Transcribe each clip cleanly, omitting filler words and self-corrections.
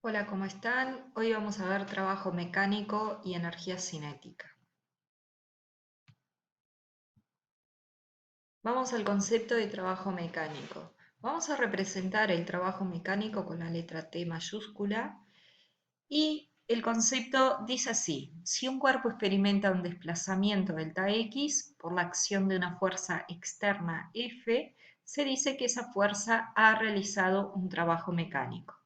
Hola, ¿cómo están? Hoy vamos a ver trabajo mecánico y energía cinética. Vamos al concepto de trabajo mecánico. Vamos a representar el trabajo mecánico con la letra T mayúscula y el concepto dice así: si un cuerpo experimenta un desplazamiento delta X por la acción de una fuerza externa F, se dice que esa fuerza ha realizado un trabajo mecánico.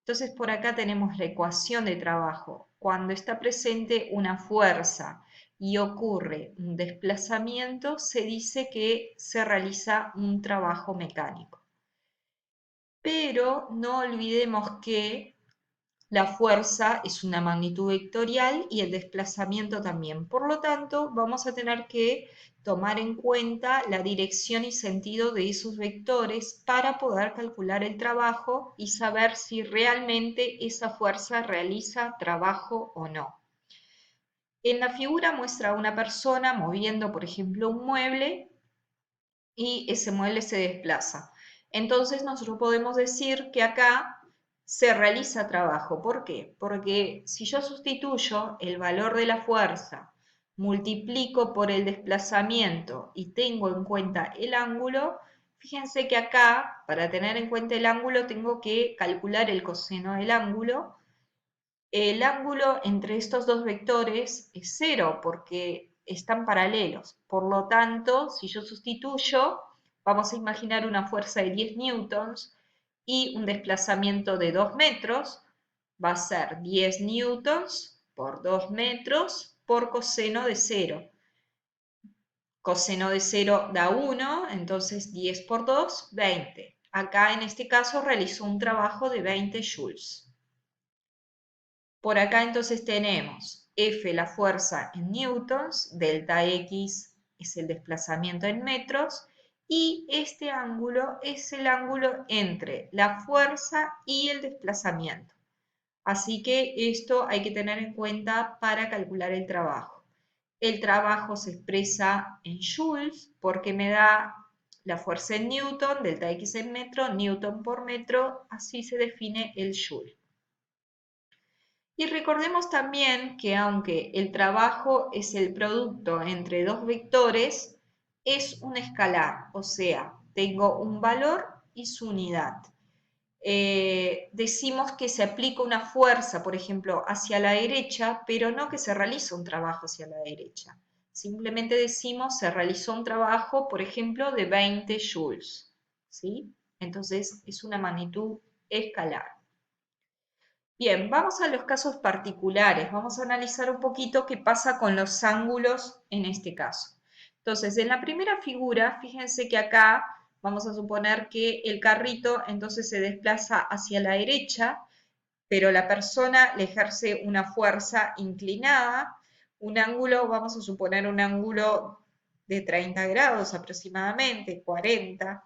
Entonces por acá tenemos la ecuación de trabajo. Cuando está presente una fuerza y ocurre un desplazamiento, se dice que se realiza un trabajo mecánico. Pero no olvidemos que la fuerza es una magnitud vectorial y el desplazamiento también. Por lo tanto, vamos a tener que tomar en cuenta la dirección y sentido de esos vectores para poder calcular el trabajo y saber si realmente esa fuerza realiza trabajo o no. En la figura muestra a una persona moviendo, por ejemplo, un mueble y ese mueble se desplaza. Entonces nosotros podemos decir que acá se realiza trabajo. ¿Por qué? Porque si yo sustituyo el valor de la fuerza, multiplico por el desplazamiento y tengo en cuenta el ángulo, fíjense que acá, para tener en cuenta el ángulo, tengo que calcular el coseno del ángulo. El ángulo entre estos dos vectores es cero porque están paralelos. Por lo tanto, si yo sustituyo, vamos a imaginar una fuerza de 10 newtons y un desplazamiento de 2 metros, va a ser 10 newtons por 2 metros por coseno de 0. Coseno de 0 da 1, entonces 10 por 2, 20. Acá en este caso realizó un trabajo de 20 joules. Por acá entonces tenemos F, la fuerza en newtons, delta X es el desplazamiento en metros, y este ángulo es el ángulo entre la fuerza y el desplazamiento. Así que esto hay que tener en cuenta para calcular el trabajo. El trabajo se expresa en joules porque me da la fuerza en newton, delta X en metro, newton por metro, así se define el joule. Y recordemos también que aunque el trabajo es el producto entre dos vectores, es un escalar, o sea, tengo un valor y su unidad. Decimos que se aplica una fuerza, por ejemplo, hacia la derecha, pero no que se realiza un trabajo hacia la derecha. Simplemente decimos se realizó un trabajo, por ejemplo, de 20 joules, ¿sí? Entonces es una magnitud escalar. Bien, vamos a los casos particulares. Vamos a analizar un poquito qué pasa con los ángulos en este caso. Entonces, en la primera figura, fíjense que acá vamos a suponer que el carrito entonces se desplaza hacia la derecha, pero la persona le ejerce una fuerza inclinada, un ángulo, vamos a suponer un ángulo de 30 grados aproximadamente, 40.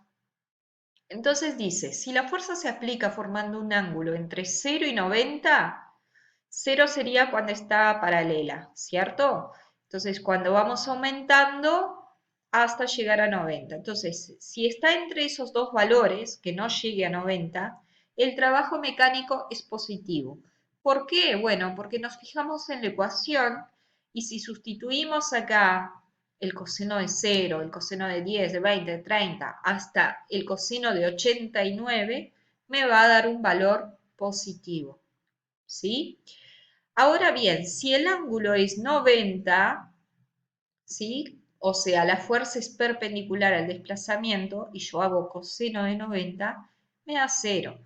Entonces dice, si la fuerza se aplica formando un ángulo entre 0 y 90, 0 sería cuando está paralela, ¿cierto? Entonces cuando vamos aumentando hasta llegar a 90. Entonces, si está entre esos dos valores, que no llegue a 90, el trabajo mecánico es positivo. ¿Por qué? Bueno, porque nos fijamos en la ecuación y si sustituimos acá el coseno de 0, el coseno de 10, de 20, de 30, hasta el coseno de 89, me va a dar un valor positivo, ¿sí? Ahora bien, si el ángulo es 90, ¿sí? O sea, la fuerza es perpendicular al desplazamiento y yo hago coseno de 90, me da 0.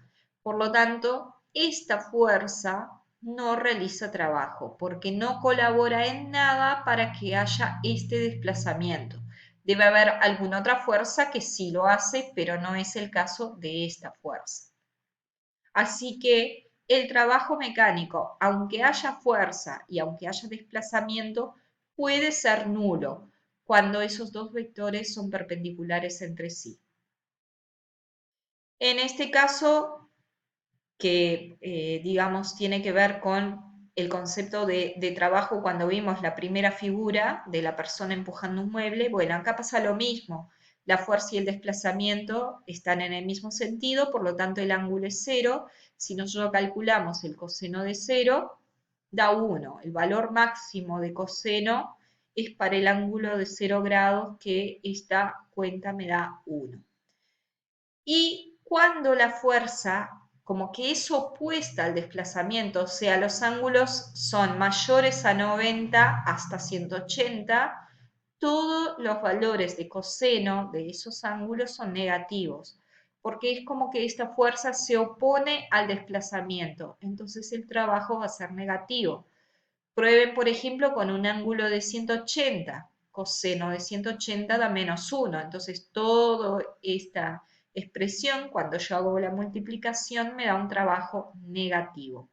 Por lo tanto, esta fuerza no realiza trabajo porque no colabora en nada para que haya este desplazamiento. Debe haber alguna otra fuerza que sí lo hace, pero no es el caso de esta fuerza. Así que el trabajo mecánico, aunque haya fuerza y aunque haya desplazamiento, puede ser nulo cuando esos dos vectores son perpendiculares entre sí. En este caso, que digamos tiene que ver con el concepto de trabajo cuando vimos la primera figura de la persona empujando un mueble, bueno, acá pasa lo mismo. La fuerza y el desplazamiento están en el mismo sentido, por lo tanto el ángulo es 0. Si nosotros calculamos el coseno de 0, da 1. El valor máximo de coseno es para el ángulo de 0 grados, que esta cuenta me da 1. Y cuando la fuerza como que es opuesta al desplazamiento, o sea, los ángulos son mayores a 90 hasta 180, todos los valores de coseno de esos ángulos son negativos, porque es como que esta fuerza se opone al desplazamiento, entonces el trabajo va a ser negativo. Prueben, por ejemplo, con un ángulo de 180. Coseno de 180 da -1. Entonces, toda esta expresión, cuando yo hago la multiplicación, me da un trabajo negativo.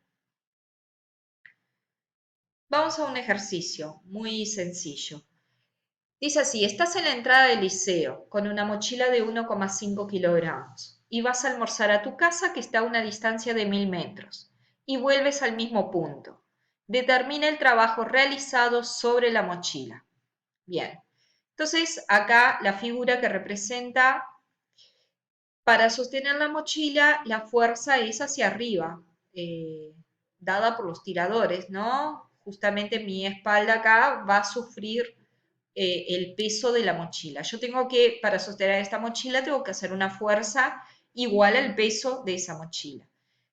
Vamos a un ejercicio muy sencillo. Dice así: estás en la entrada del liceo con una mochila de 1,5 kilogramos y vas a almorzar a tu casa, que está a una distancia de 1000 metros, y vuelves al mismo punto. Determina el trabajo realizado sobre la mochila. Bien, entonces acá la figura que representa, para sostener la mochila, la fuerza es hacia arriba, dada por los tiradores, ¿no? Justamente mi espalda acá va a sufrir el peso de la mochila. Yo tengo que, para sostener esta mochila, tengo que hacer una fuerza igual al peso de esa mochila.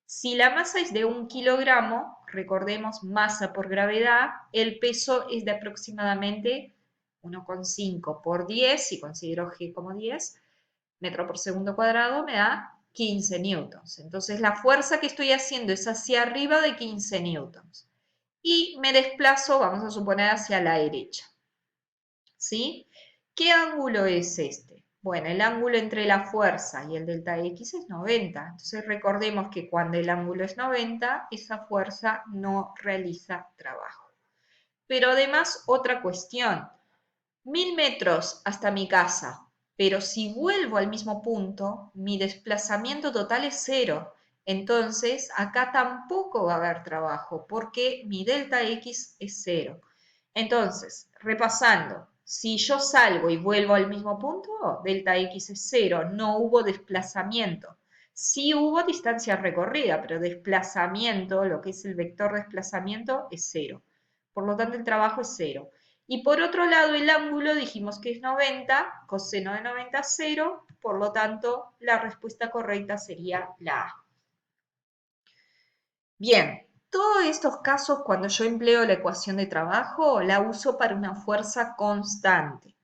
Si la masa es de 1 kilogramo, recordemos masa por gravedad, el peso es de aproximadamente 1,5 por 10, si considero G como 10, metro por segundo cuadrado, me da 15 newtons. Entonces la fuerza que estoy haciendo es hacia arriba de 15 newtons. Y me desplazo, vamos a suponer, hacia la derecha. ¿Sí? ¿Qué ángulo es este? Bueno, el ángulo entre la fuerza y el delta X es 90. Entonces recordemos que cuando el ángulo es 90, esa fuerza no realiza trabajo. Pero además, otra cuestión: 1000 metros hasta mi casa, pero si vuelvo al mismo punto, mi desplazamiento total es 0. Entonces, acá tampoco va a haber trabajo, porque mi delta X es 0. Entonces, repasando, si yo salgo y vuelvo al mismo punto, delta X es 0, no hubo desplazamiento. Sí hubo distancia recorrida, pero desplazamiento, lo que es el vector desplazamiento, es 0. Por lo tanto, el trabajo es 0. Y por otro lado, el ángulo dijimos que es 90, coseno de 90 es 0, por lo tanto, la respuesta correcta sería la A. Bien, todos estos casos, cuando yo empleo la ecuación de trabajo, la uso para una fuerza constante.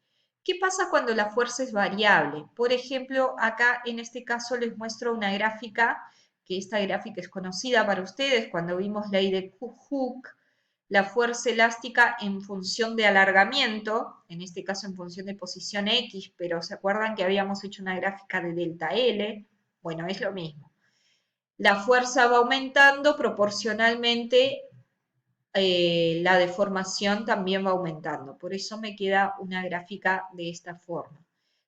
¿Qué pasa cuando la fuerza es variable? Por ejemplo, acá en este caso les muestro una gráfica, que esta gráfica es conocida para ustedes cuando vimos ley de Hooke, la fuerza elástica en función de alargamiento, en este caso en función de posición X, pero ¿se acuerdan que habíamos hecho una gráfica de delta L? Bueno, es lo mismo. La fuerza va aumentando proporcionalmente, la deformación también va aumentando. Por eso me queda una gráfica de esta forma.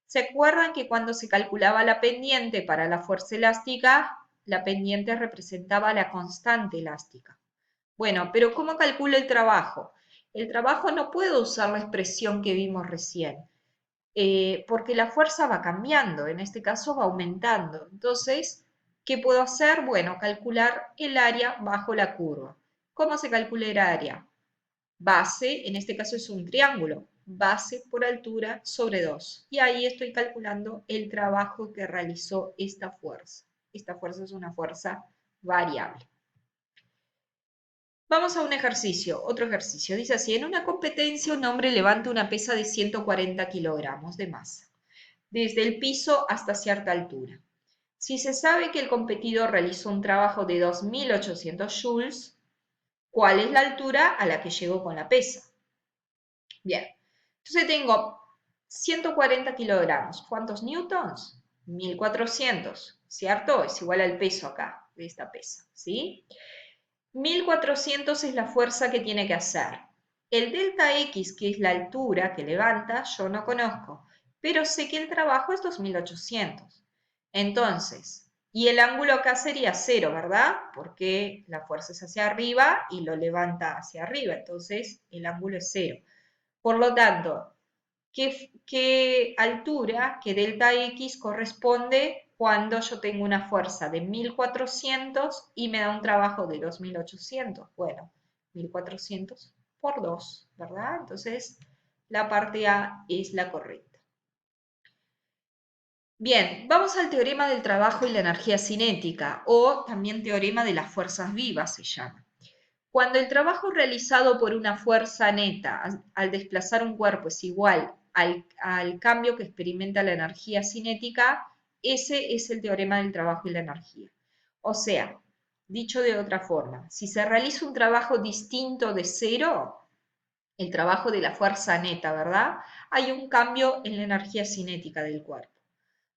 ¿Se acuerdan que cuando se calculaba la pendiente para la fuerza elástica, la pendiente representaba la constante elástica? Bueno, pero ¿cómo calculo el trabajo? El trabajo no puedo usar la expresión que vimos recién, porque la fuerza va cambiando, en este caso va aumentando. Entonces, ¿qué puedo hacer? Bueno, calcular el área bajo la curva. ¿Cómo se calcula el área? Base, en este caso es un triángulo, base por altura sobre 2. Y ahí estoy calculando el trabajo que realizó esta fuerza. Esta fuerza es una fuerza variable. Vamos a un ejercicio, otro ejercicio. Dice así: en una competencia un hombre levanta una pesa de 140 kilogramos de masa, desde el piso hasta cierta altura. Si se sabe que el competidor realizó un trabajo de 2800 joules, ¿cuál es la altura a la que llegó con la pesa? Bien, entonces tengo 140 kilogramos. ¿Cuántos newtons? 1400, ¿cierto? Es igual al peso acá, de esta pesa, ¿sí? 1400 es la fuerza que tiene que hacer. El delta X, que es la altura que levanta, yo no conozco, pero sé que el trabajo es 2800. Entonces, y el ángulo acá sería 0, ¿verdad? Porque la fuerza es hacia arriba y lo levanta hacia arriba, entonces el ángulo es 0. Por lo tanto, qué altura, qué delta X corresponde cuando yo tengo una fuerza de 1400 y me da un trabajo de 2800. Bueno, 1400 por 2, ¿verdad? Entonces, la parte A es la correcta. Bien, vamos al teorema del trabajo y la energía cinética, o también teorema de las fuerzas vivas se llama. Cuando el trabajo realizado por una fuerza neta al desplazar un cuerpo es igual al cambio que experimenta la energía cinética, ese es el teorema del trabajo y la energía. O sea, dicho de otra forma, si se realiza un trabajo distinto de cero, el trabajo de la fuerza neta, ¿verdad? Hay un cambio en la energía cinética del cuerpo.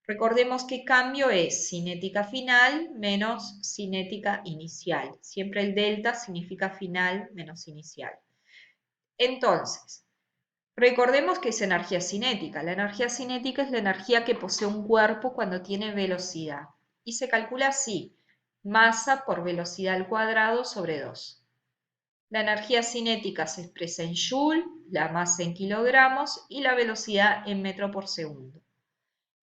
Recordemos que cambio es cinética final menos cinética inicial. Siempre el delta significa final menos inicial. Entonces, recordemos que es energía cinética. La energía cinética es la energía que posee un cuerpo cuando tiene velocidad. Y se calcula así, masa por velocidad al cuadrado sobre 2. La energía cinética se expresa en joule, la masa en kilogramos y la velocidad en metro por segundo.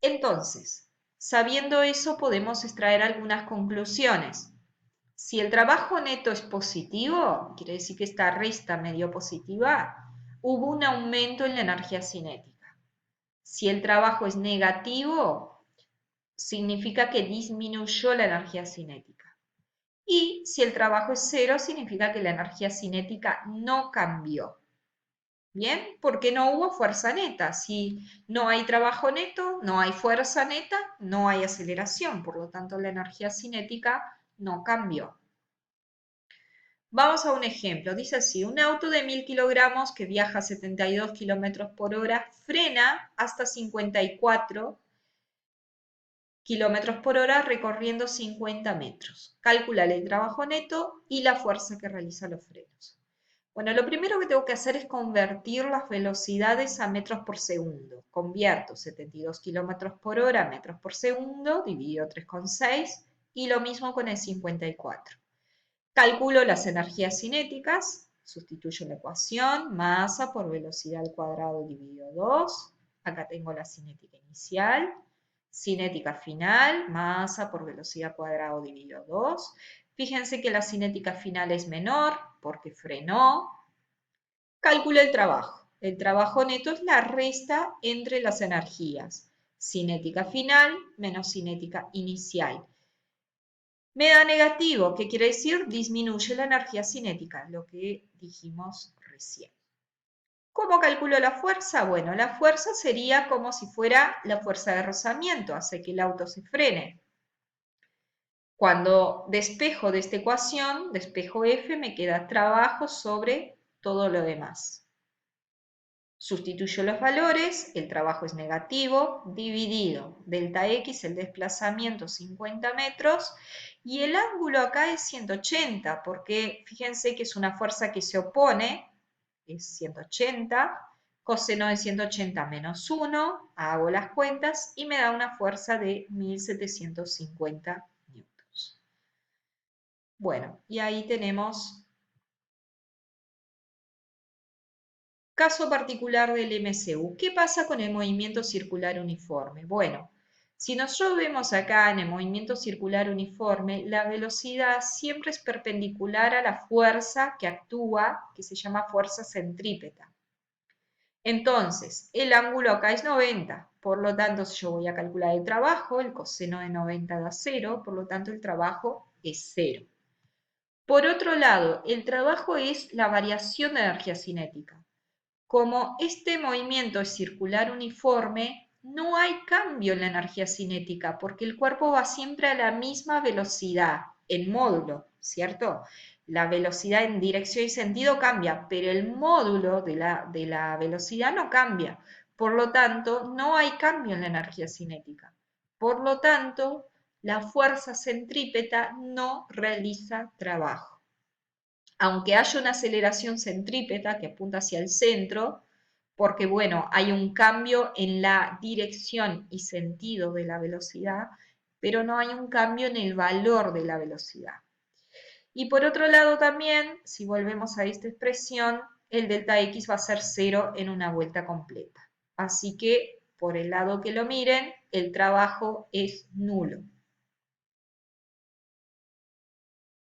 Entonces, sabiendo eso, podemos extraer algunas conclusiones. Si el trabajo neto es positivo, quiere decir que esta resta me dio positiva, hubo un aumento en la energía cinética. Si el trabajo es negativo, significa que disminuyó la energía cinética. Y si el trabajo es cero, significa que la energía cinética no cambió. Bien, porque no hubo fuerza neta. Si no hay trabajo neto, no hay fuerza neta, no hay aceleración. Por lo tanto, la energía cinética no cambió. Vamos a un ejemplo. Dice así, un auto de 1000 kilogramos que viaja a 72 kilómetros por hora frena hasta 54 kilómetros por hora recorriendo 50 metros. Calcula el trabajo neto y la fuerza que realiza los frenos. Bueno, lo primero que tengo que hacer es convertir las velocidades a metros por segundo. Convierto 72 kilómetros por hora a metros por segundo, dividido 3,6 y lo mismo con el 54. Calculo las energías cinéticas, sustituyo la ecuación, masa por velocidad al cuadrado dividido 2. Acá tengo la cinética inicial, cinética final, masa por velocidad al cuadrado dividido 2. Fíjense que la cinética final es menor porque frenó. Calculo el trabajo. El trabajo neto es la resta entre las energías. Cinética final menos cinética inicial. Me da negativo, ¿qué quiere decir? Disminuye la energía cinética, lo que dijimos recién. ¿Cómo calculo la fuerza? Bueno, la fuerza sería como si fuera la fuerza de rozamiento, hace que el auto se frene. Cuando despejo de esta ecuación, despejo F, me queda trabajo sobre todo lo demás. Sustituyo los valores, el trabajo es negativo, dividido delta X, el desplazamiento 50 metros, y el ángulo acá es 180, porque fíjense que es una fuerza que se opone, es 180, coseno de 180 menos 1, hago las cuentas y me da una fuerza de 1750 newtons. Bueno, y ahí tenemos caso particular del MCU. ¿Qué pasa con el movimiento circular uniforme? Bueno, si nosotros vemos acá en el movimiento circular uniforme, la velocidad siempre es perpendicular a la fuerza que actúa, que se llama fuerza centrípeta. Entonces, el ángulo acá es 90, por lo tanto, si yo voy a calcular el trabajo, el coseno de 90 da 0, por lo tanto, el trabajo es 0. Por otro lado, el trabajo es la variación de energía cinética. Como este movimiento es circular uniforme, no hay cambio en la energía cinética porque el cuerpo va siempre a la misma velocidad en módulo, ¿cierto? La velocidad en dirección y sentido cambia, pero el módulo de la velocidad no cambia. Por lo tanto, no hay cambio en la energía cinética. Por lo tanto, la fuerza centrípeta no realiza trabajo. Aunque haya una aceleración centrípeta que apunta hacia el centro, porque bueno, hay un cambio en la dirección y sentido de la velocidad, pero no hay un cambio en el valor de la velocidad. Y por otro lado también, si volvemos a esta expresión, el delta X va a ser 0 en una vuelta completa. Así que, por el lado que lo miren, el trabajo es nulo.